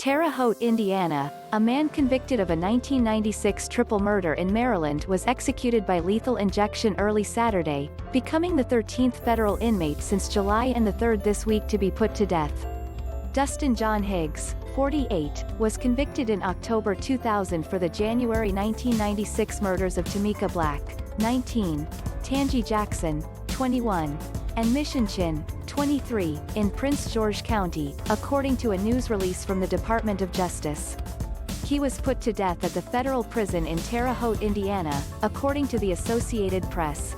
Terre Haute, Indiana, a man convicted of a 1996 triple murder in Maryland was executed by lethal injection early Saturday, becoming the 13th federal inmate since July and the third this week to be put to death. Dustin John Higgs, 48, was convicted in October 2000 for the January 1996 murders of Tamika Black, 19, Tanji Jackson, 21, and Mishann Chinn, 23, in Prince George County, according to a news release from the Department of Justice. He was put to death at the federal prison in Terre Haute, Indiana, according to the Associated Press.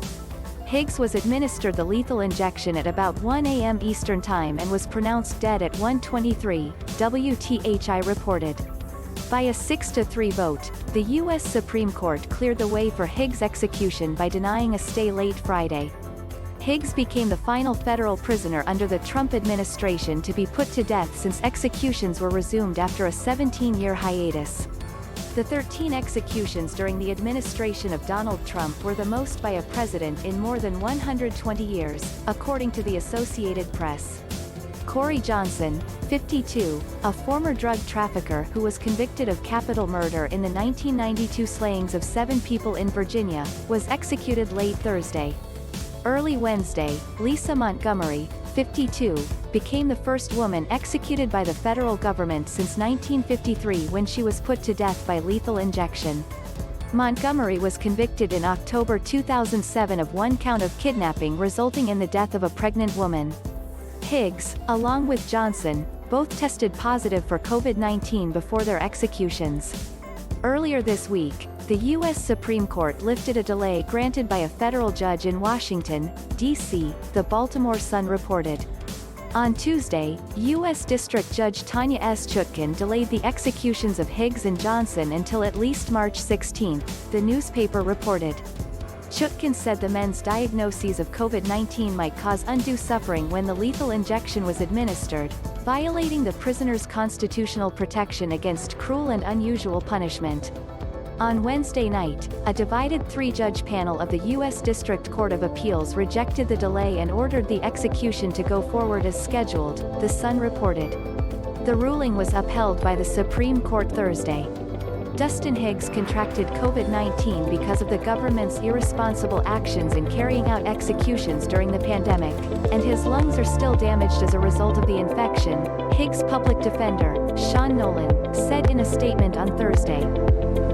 Higgs was administered the lethal injection at about 1 a.m. Eastern Time and was pronounced dead at 1:23, WTHI reported. By a 6-3 vote, the U.S. Supreme Court cleared the way for Higgs' execution by denying a stay late Friday. Higgs became the final federal prisoner under the Trump administration to be put to death since executions were resumed after a 17-year hiatus. The 13 executions during the administration of Donald Trump were the most by a president in more than 120 years, according to the Associated Press. Corey Johnson, 52, a former drug trafficker who was convicted of capital murder in the 1992 slayings of 7 people in Virginia, was executed late Thursday. Early Wednesday, Lisa Montgomery, 52, became the first woman executed by the federal government since 1953 when she was put to death by lethal injection. Montgomery was convicted in October 2007 of 1 count of kidnapping resulting in the death of a pregnant woman. Higgs, along with Johnson, both tested positive for COVID-19 before their executions. Earlier this week, the U.S. Supreme Court lifted a delay granted by a federal judge in Washington, D.C., the Baltimore Sun reported. On Tuesday, U.S. District Judge Tanya S. Chutkan delayed the executions of Higgs and Johnson until at least March 16, the newspaper reported. Chutkan said the men's diagnoses of COVID-19 might cause undue suffering when the lethal injection was administered, violating the prisoner's constitutional protection against cruel and unusual punishment. On Wednesday night, a divided 3-judge panel of the U.S. District Court of Appeals rejected the delay and ordered the execution to go forward as scheduled, the Sun reported. The ruling was upheld by the Supreme Court Thursday. Dustin Higgs contracted COVID-19 because of the government's irresponsible actions in carrying out executions during the pandemic, and his lungs are still damaged as a result of the infection, Higgs' public defender, Shawn Nolan, said in a statement on Thursday.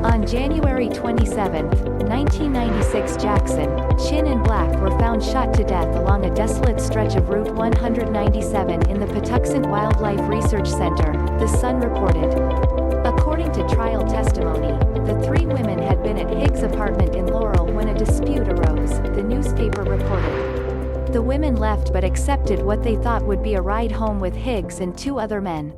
On January 27, 1996, Jackson, Chinn and Black were found shot to death along a desolate stretch of Route 197 in the Patuxent Wildlife Research Center, the Sun reported. According to trial testimony, the 3 women had been at Higgs' apartment in Laurel when a dispute arose, the newspaper reported. The women left but accepted what they thought would be a ride home with Higgs and 2 other men.